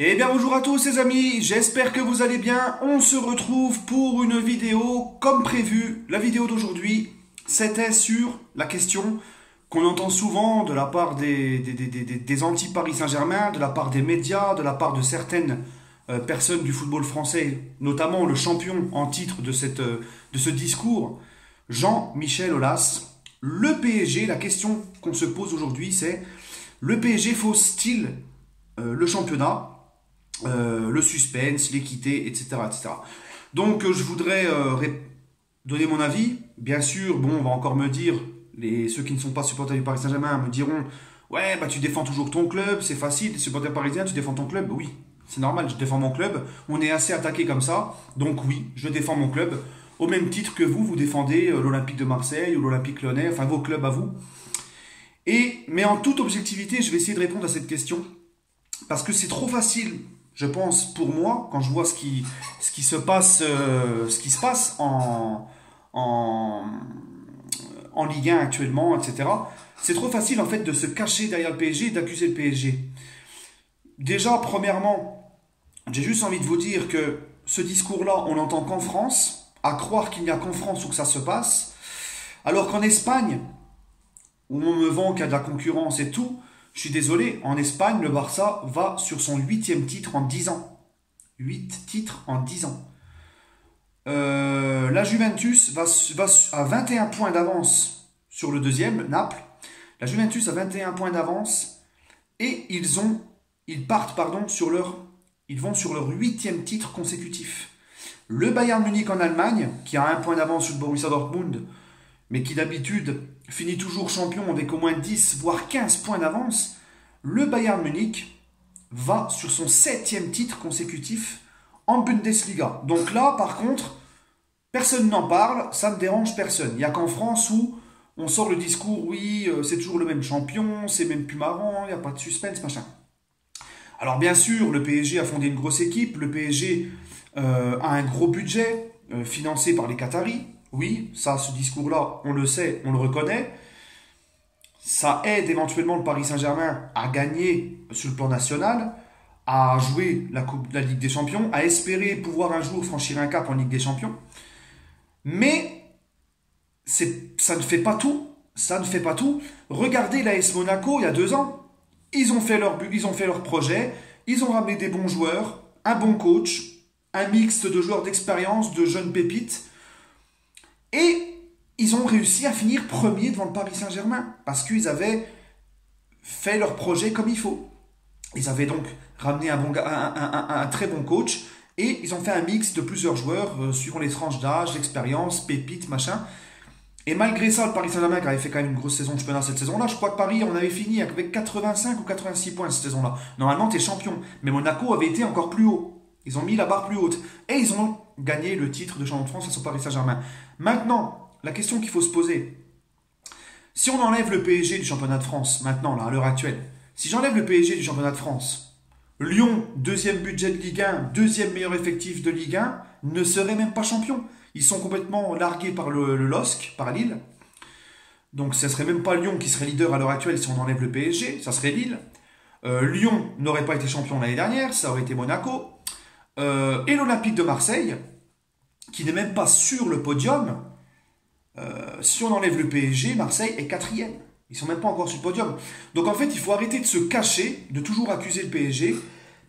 Eh bien bonjour à tous les amis, j'espère que vous allez bien. On se retrouve pour une vidéo comme prévu. La vidéo d'aujourd'hui, c'était sur la question qu'on entend souvent de la part des anti-Paris Saint-Germain, de la part des médias, de la part de certaines personnes du football français, notamment le champion en titre de ce discours, Jean-Michel Aulas. Le PSG, la question qu'on se pose aujourd'hui, c'est le PSG fausse-t-il le championnat, le suspense, l'équité, etc., etc. Donc je voudrais donner mon avis. Bien sûr, bon, on va encore me dire, ceux qui ne sont pas supporters du Paris Saint-Germain me diront, ouais, bah tu défends toujours ton club, c'est facile, t'es supporter parisien, tu défends ton club. Oui, c'est normal, je défends mon club. On est assez attaqué comme ça, donc oui, je défends mon club. Au même titre que vous défendez l'Olympique de Marseille ou l'Olympique Lyonnais, enfin vos clubs à vous. Mais en toute objectivité, je vais essayer de répondre à cette question. Parce que c'est trop facile, je pense, pour moi, quand je vois ce qui se passe, en, en Ligue 1 actuellement, etc. C'est trop facile, en fait, de se cacher derrière le PSG et d'accuser le PSG. Déjà, premièrement, j'ai juste envie de vous dire que ce discours-là, on l'entend qu'en France, à croire qu'il n'y a qu'en France où que ça se passe, alors qu'en Espagne, où on me vend qu'il y a de la concurrence et tout, je suis désolé, en Espagne, le Barça va sur son 8e titre en 10 ans. 8 titres en 10 ans. La Juventus va à 21 points d'avance sur le deuxième, Naples. La Juventus a 21 points d'avance et ils vont sur leur 8e titre consécutif. Le Bayern Munich en Allemagne, qui a un point d'avance sur le Borussia Dortmund, mais qui d'habitude finit toujours champion avec au moins 10 voire 15 points d'avance, le Bayern Munich va sur son 7e titre consécutif en Bundesliga. Donc là, par contre, personne n'en parle, ça ne dérange personne. Il n'y a qu'en France où on sort le discours, oui, c'est toujours le même champion, c'est même plus marrant, il n'y a pas de suspense, machin. Alors bien sûr, le PSG a fondé une grosse équipe, le PSG a un gros budget financé par les Qataris. Oui, ça, ce discours-là, on le sait, on le reconnaît. Ça aide éventuellement le Paris Saint-Germain à gagner sur le plan national, à jouer la Ligue des Champions, à espérer pouvoir un jour franchir un cap en Ligue des Champions. Mais ça ne fait pas tout. Ça ne fait pas tout. Regardez l'AS Monaco il y a 2 ans. Ils ont fait leur projet, ils ont ramené des bons joueurs, un bon coach, un mixte de joueurs d'expérience, de jeunes pépites. Et ils ont réussi à finir premier devant le Paris Saint-Germain parce qu'ils avaient fait leur projet comme il faut. Ils avaient donc ramené un très bon coach et ils ont fait un mix de plusieurs joueurs suivant les tranches d'âge, l'expérience, pépites, machin. Et malgré ça, le Paris Saint-Germain qui avait fait quand même une grosse saison de championnat cette saison-là, je crois que Paris, on avait fini avec 85 ou 86 points cette saison-là. Normalement, t'es champion. Mais Monaco avait été encore plus haut. Ils ont mis la barre plus haute. Et ils ont gagné le titre de champion de France face au Paris Saint-Germain. Maintenant, la question qu'il faut se poser, si on enlève le PSG du championnat de France, maintenant, là, à l'heure actuelle, si j'enlève le PSG du championnat de France, Lyon, deuxième budget de Ligue 1, deuxième meilleur effectif de Ligue 1, ne serait même pas champion. Ils sont complètement largués par le LOSC, par Lille. Donc ce ne serait même pas Lyon qui serait leader à l'heure actuelle si on enlève le PSG, ça serait Lille. Lyon n'aurait pas été champion l'année dernière, ça aurait été Monaco. Et l'Olympique de Marseille, qui n'est même pas sur le podium, si on enlève le PSG, Marseille est 4e. Ils sont même pas encore sur le podium. Donc en fait, il faut arrêter de se cacher, de toujours accuser le PSG,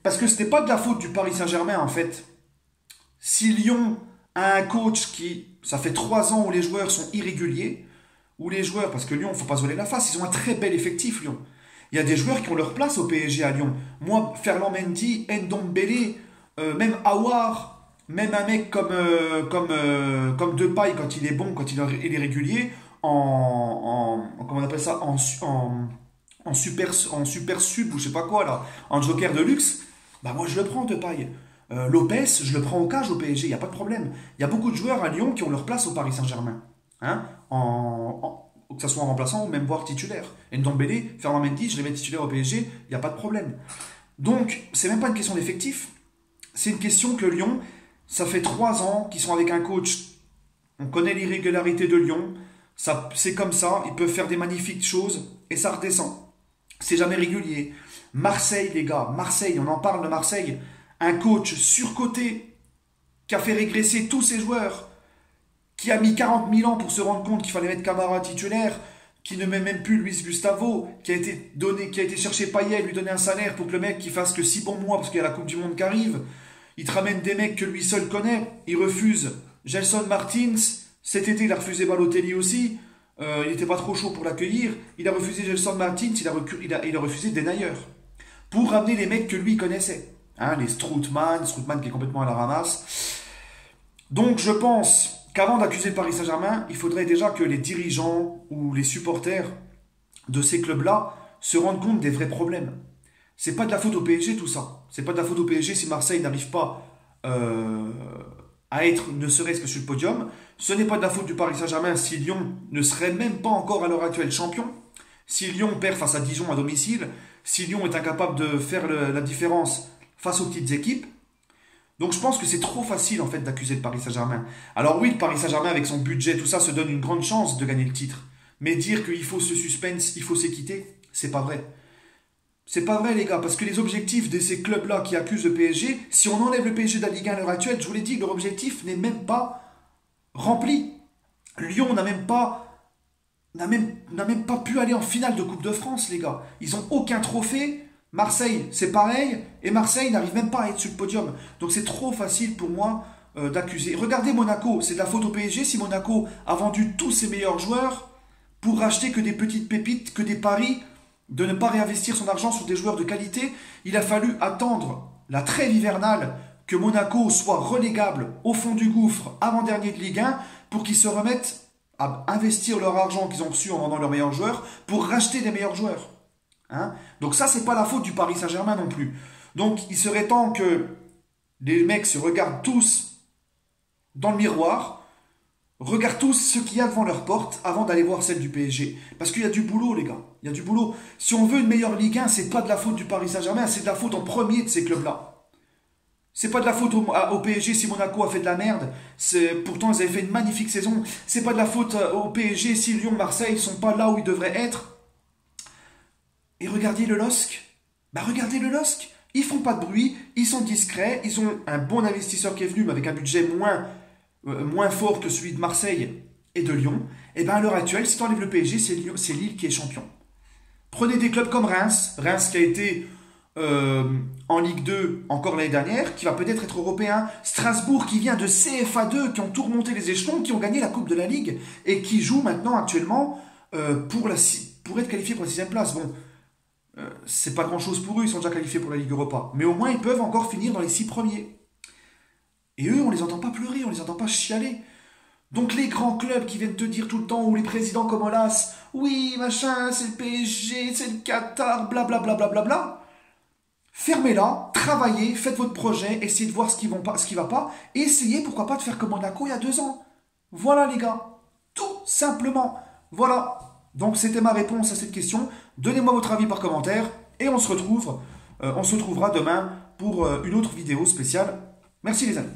parce que ce n'est pas de la faute du Paris Saint-Germain en fait. Si Lyon a un coach ça fait 3 ans où les joueurs sont irréguliers, où les joueurs, parce que Lyon, il ne faut pas se voiler la face, ils ont un très bel effectif Lyon. Il y a des joueurs qui ont leur place au PSG à Lyon. Moi, Ferland Mendy, Ndombele, même Aouar, même un mec comme Depay quand il est bon, quand il est régulier, comment on appelle ça, en super sub ou je sais pas quoi là, en joker de luxe, bah moi je le prends Depay. Lopez, je le prends au cage au PSG, il n'y a pas de problème. Il y a beaucoup de joueurs à Lyon qui ont leur place au Paris Saint-Germain. Hein, que ce soit en remplaçant ou même voire titulaire. Et Ndombele, Ferland Mendy, je les mets titulaires au PSG, il n'y a pas de problème. Donc, c'est même pas une question d'effectif. C'est une question que Lyon, ça fait 3 ans qu'ils sont avec un coach. On connaît l'irrégularité de Lyon. C'est comme ça, ils peuvent faire des magnifiques choses et ça redescend. C'est jamais régulier. Marseille, les gars, Marseille, on en parle de Marseille. Un coach surcoté qui a fait régresser tous ses joueurs, qui a mis 40 000 ans pour se rendre compte qu'il fallait mettre Camara titulaire, qui ne met même plus Luis Gustavo, qui a été chercher Payet, lui donner un salaire pour que le mec qui fasse que 6 bons mois parce qu'il y a la Coupe du Monde qui arrive. Il te ramène des mecs que lui seul connaît. Il refuse Gelson Martins. Cet été, il a refusé Balotelli aussi. Il n'était pas trop chaud pour l'accueillir. Il a refusé Gelson Martins. Il a refusé Denayer. Pour ramener les mecs que lui connaissait. Hein, les Strootman qui est complètement à la ramasse. Donc je pense qu'avant d'accuser le Paris Saint-Germain, il faudrait déjà que les dirigeants ou les supporters de ces clubs-là se rendent compte des vrais problèmes. C'est pas de la faute au PSG tout ça. C'est pas de la faute au PSG si Marseille n'arrive pas à être ne serait-ce que sur le podium. Ce n'est pas de la faute du Paris Saint-Germain si Lyon ne serait même pas encore à l'heure actuelle champion. Si Lyon perd face à Dijon à domicile. Si Lyon est incapable de faire la différence face aux petites équipes. Donc je pense que c'est trop facile en fait d'accuser le Paris Saint-Germain. Alors oui, le Paris Saint-Germain avec son budget, tout ça, se donne une grande chance de gagner le titre. Mais dire qu'il faut ce suspense, il faut s'équiter, c'est pas vrai. C'est pas vrai les gars, parce que les objectifs de ces clubs-là qui accusent le PSG, si on enlève le PSG de la Ligue 1 à l'heure actuelle, je vous l'ai dit, leur objectif n'est même pas rempli. Lyon n'a même pas pu aller en finale de Coupe de France les gars. Ils n'ont aucun trophée. Marseille, c'est pareil, et Marseille n'arrive même pas à être sur le podium. Donc c'est trop facile pour moi d'accuser. Regardez Monaco, c'est de la faute au PSG si Monaco a vendu tous ses meilleurs joueurs pour racheter que des petites pépites, que des paris, de ne pas réinvestir son argent sur des joueurs de qualité. Il a fallu attendre la trêve hivernale que Monaco soit relégable au fond du gouffre avant-dernier de Ligue 1 pour qu'ils se remettent à investir leur argent qu'ils ont reçu en vendant leurs meilleurs joueurs pour racheter des meilleurs joueurs. Hein? Donc ça, c'est pas la faute du Paris Saint-Germain non plus. Donc il serait temps que les mecs se regardent tous dans le miroir, regardent tous ce qu'il y a devant leur porte avant d'aller voir celle du PSG. Parce qu'il y a du boulot, les gars. Il y a du boulot. Si on veut une meilleure Ligue 1, c'est pas de la faute du Paris Saint-Germain, c'est de la faute en premier de ces clubs-là. C'est pas de la faute au PSG si Monaco a fait de la merde. Pourtant, ils avaient fait une magnifique saison. C'est pas de la faute au PSG si Lyon, Marseille sont pas là où ils devraient être. Et regardez le LOSC. Bah regardez le LOSC. Ils font pas de bruit, ils sont discrets, ils ont un bon investisseur qui est venu, mais avec un budget moins fort que celui de Marseille et de Lyon. Et bien à l'heure actuelle, si tu enlèves le PSG, c'est Lille qui est champion. Prenez des clubs comme Reims qui a été en Ligue 2 encore l'année dernière, qui va peut-être être européen. Strasbourg qui vient de CFA2, qui ont tout remonté les échelons, qui ont gagné la Coupe de la Ligue et qui joue maintenant actuellement pour être qualifié pour la 6e place. Bon. C'est pas grand chose pour eux, ils sont déjà qualifiés pour la Ligue Europa. Mais au moins, ils peuvent encore finir dans les 6 premiers. Et eux, on les entend pas pleurer, on les entend pas chialer. Donc les grands clubs qui viennent te dire tout le temps, ou les présidents comme Olas, oui, machin, c'est le PSG, c'est le Qatar, blablabla, bla, fermez-la, travaillez, faites votre projet, essayez de voir ce qui va pas, et essayez, pourquoi pas, de faire comme Monaco il y a 2 ans. Voilà les gars, tout simplement. Voilà. Donc c'était ma réponse à cette question. Donnez-moi votre avis par commentaire et on se retrouvera demain pour une autre vidéo spéciale. Merci les amis.